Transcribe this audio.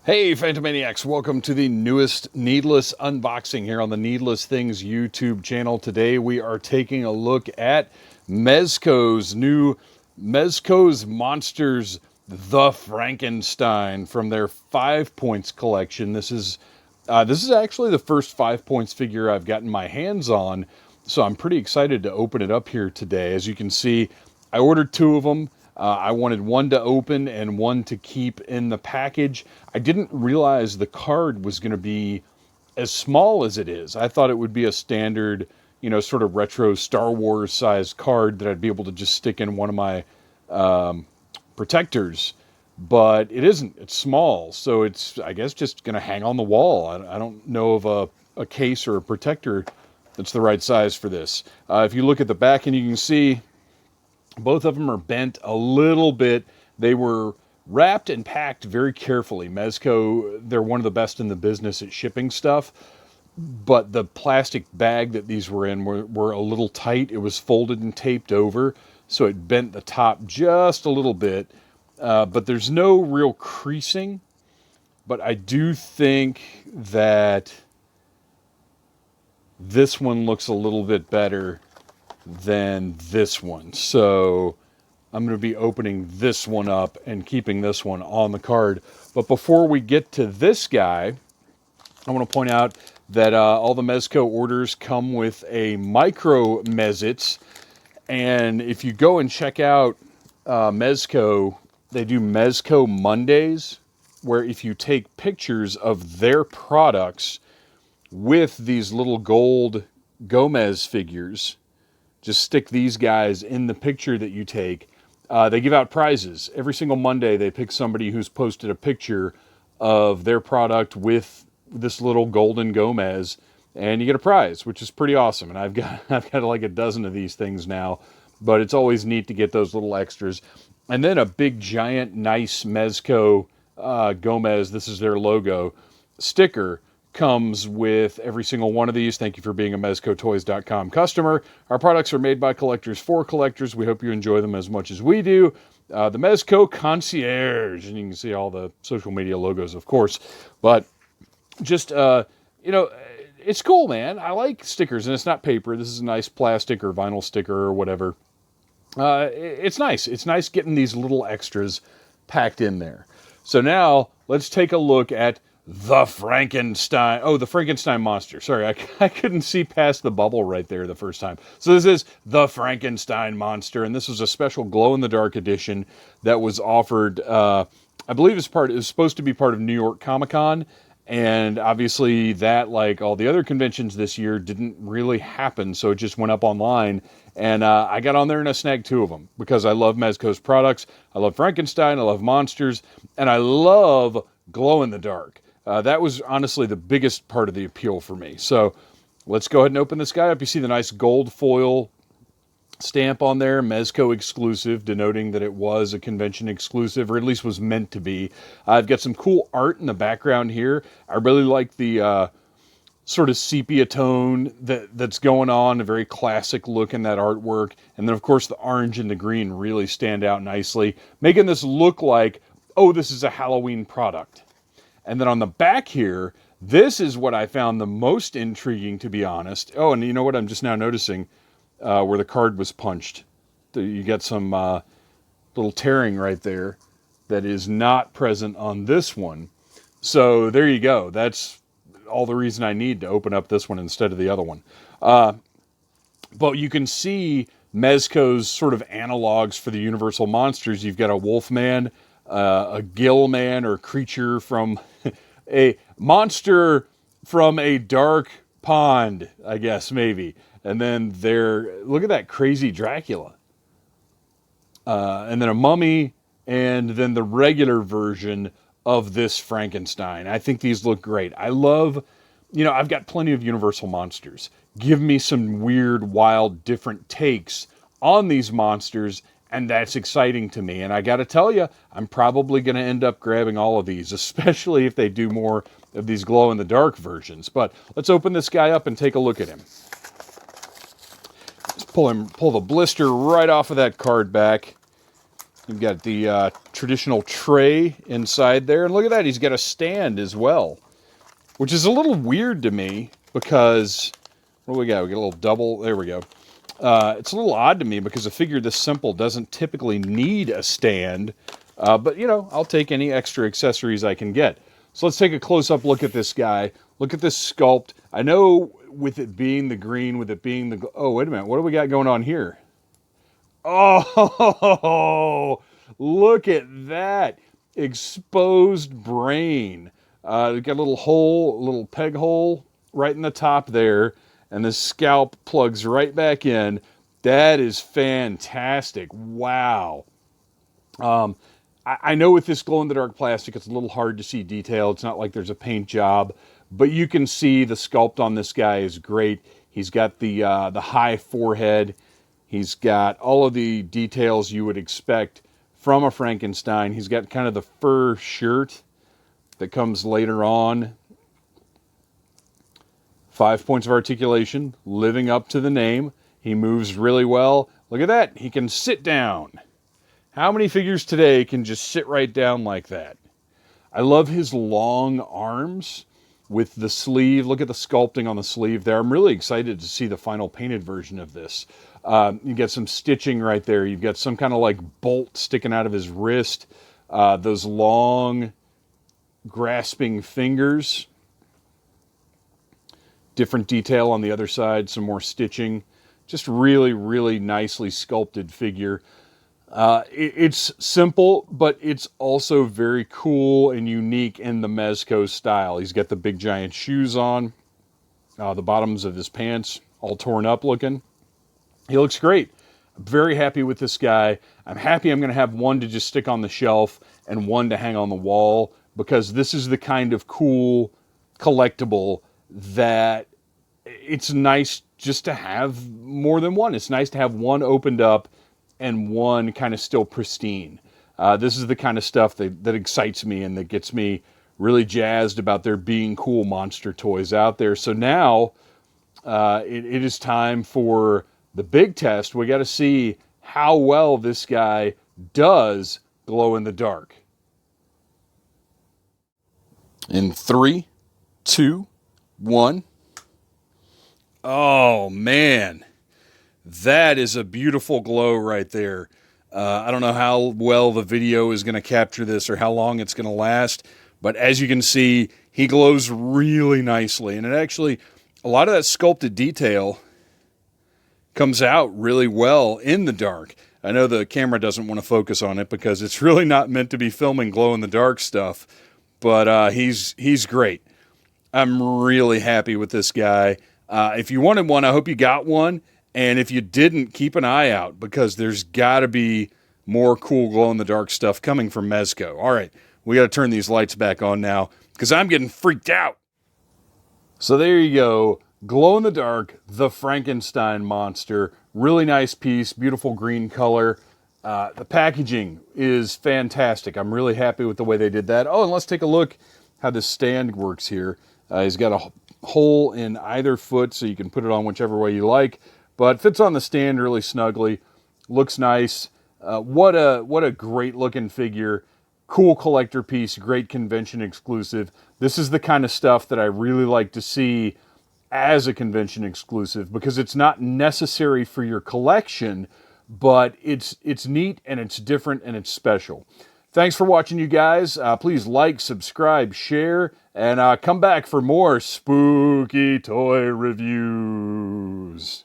Hey, Phantomaniacs, welcome to the newest Needless unboxing here on the Needless Things YouTube channel. Today we are taking a look at Mezco's new Mezco's Monsters, The Frankenstein from their 5 Points collection. This is actually the first 5 Points figure I've gotten my hands on, so I'm pretty excited to open it up here today. As you can see, I ordered two of them. I wanted one to open and one to keep in the package. I didn't realize the card was going to be as small as it is. I thought it would be a standard, sort of retro Star Wars sized card that I'd be able to just stick in one of my protectors. But it isn't. It's small. So it's, I guess, just going to hang on the wall. I don't know of a case or a protector that's the right size for this. If you look at the back, and you can see both of them are bent a little bit. They were wrapped and packed very carefully. Mezco, they're one of the best in the business at shipping stuff, but the plastic bag that these were in were a little tight. It was folded and taped over, so it bent the top just a little bit, but there's no real creasing. But I do think that this one looks a little bit better than this one. So I'm going to be opening this one up and keeping this one on the card. But before we get to this guy, I want to point out that all the Mezco orders come with a micro Mezits. And if you go and check out Mezco, they do Mezco Mondays, where if you take pictures of their products with these little gold Gomez figures, just stick these guys in the picture that you take. They give out prizes. Every single Monday, they pick somebody who's posted a picture of their product with this little golden Gomez, and you get a prize, which is pretty awesome. And I've got like a dozen of these things now, but it's always neat to get those little extras. And then a big, giant, nice Mezco Gomez, this is their logo, sticker comes with every single one of these. Thank you for being a MezcoToys.com customer. Our products are made by collectors for collectors. We hope you enjoy them as much as we do. The Mezco Concierge, and you can see all the social media logos, of course. But just, it's cool, man. I like stickers, and it's not paper. This is a nice plastic or vinyl sticker or whatever. It's nice. It's nice getting these little extras packed in there. So now let's take a look at the Frankenstein. Oh, the Frankenstein monster. Sorry, I couldn't see past the bubble right there the first time. So this is the Frankenstein monster, and this was a special glow-in-the-dark edition that was offered, I believe it was supposed to be part of New York Comic-Con, and obviously that, like all the other conventions this year, didn't really happen, so it just went up online, and I got on there and I snagged two of them, because I love Mezco's products, I love Frankenstein, I love monsters, and I love glow-in-the-dark. That was honestly the biggest part of the appeal for me. So let's go ahead and open this guy up. You see the nice gold foil stamp on there, Mezco exclusive, denoting that it was a convention exclusive, or at least was meant to be. I've got some cool art in the background here. I really like the sort of sepia tone that's going on, a very classic look in that artwork. And then, of course, the orange and the green really stand out nicely, making this look like, oh, this is a Halloween product. And then on the back here, this is what I found the most intriguing, to be honest. Oh, and you know what? I'm just now noticing where the card was punched. You get some little tearing right there that is not present on this one. So there you go. That's all the reason I need to open up this one instead of the other one. But you can see Mezco's sort of analogs for the Universal monsters. You've got a Wolfman, a gill man or creature from a monster from a dark pond, I guess, maybe. And then look at that crazy Dracula. And then a mummy, and then the regular version of this Frankenstein. I think these look great. I love, I've got plenty of Universal monsters. Give me some weird, wild, different takes on these monsters, and that's exciting to me. And I got to tell you, I'm probably going to end up grabbing all of these, especially if they do more of these glow-in-the-dark versions. But let's open this guy up and take a look at him. Just pull the blister right off of that card back. You've got the traditional tray inside there. And look at that, he's got a stand as well, which is a little weird to me because, what do we got? We got a little double, there we go. It's a little odd to me because a figure this simple doesn't typically need a stand. But, you know, I'll take any extra accessories I can get. So let's take a close-up look at this guy. Look at this sculpt. I know with it being the green, with it being the... Oh, wait a minute. What do we got going on here? Oh, look at that. Exposed brain. We've got a little hole, a little peg hole right in the top there. And the scalp plugs right back in. That is fantastic. Wow. I know with this glow-in-the-dark plastic, it's a little hard to see detail. It's not like there's a paint job. But you can see the sculpt on this guy is great. He's got the high forehead. He's got all of the details you would expect from a Frankenstein. He's got kind of the fur shirt that comes later on. 5 points of articulation, living up to the name. He moves really well. Look at that. He can sit down. How many figures today can just sit right down like that? I love his long arms with the sleeve. Look at the sculpting on the sleeve there. I'm really excited to see the final painted version of this. You get some stitching right there. You've got some kind of like bolt sticking out of his wrist. Those long grasping fingers. Different detail on the other side, some more stitching. Just really, really nicely sculpted figure. It's simple, but it's also very cool and unique in the Mezco style. He's got the big giant shoes on. The bottoms of his pants all torn up looking. He looks great. I'm very happy with this guy. I'm happy I'm going to have one to just stick on the shelf and one to hang on the wall, because this is the kind of cool collectible that it's nice just to have more than one. It's nice to have one opened up and one kind of still pristine. This is the kind of stuff that excites me and that gets me really jazzed about there being cool monster toys out there. So now it is time for the big test. We got to see how well this guy does glow in the dark. In 3, 2, 1. Oh, man. That is a beautiful glow right there. I don't know how well the video is going to capture this or how long it's going to last, but as you can see, he glows really nicely. And it actually, a lot of that sculpted detail comes out really well in the dark. I know the camera doesn't want to focus on it because it's really not meant to be filming glow-in-the-dark stuff, but he's great. I'm really happy with this guy. If you wanted one, I hope you got one. And if you didn't, keep an eye out, because there's got to be more cool glow-in-the-dark stuff coming from Mezco. All right, we got to turn these lights back on now because I'm getting freaked out. So there you go. Glow-in-the-dark, the Frankenstein monster. Really nice piece, beautiful green color. The packaging is fantastic. I'm really happy with the way they did that. Oh, and let's take a look how this stand works here. He's got a hole in either foot so you can put it on whichever way you like. But fits on the stand really snugly. Looks nice. What a great looking figure. Cool collector piece. Great convention exclusive. This is the kind of stuff that I really like to see as a convention exclusive, because it's not necessary for your collection, but it's neat and it's different and it's special. Thanks for watching, you guys. Please like, subscribe, share, and come back for more spooky toy reviews.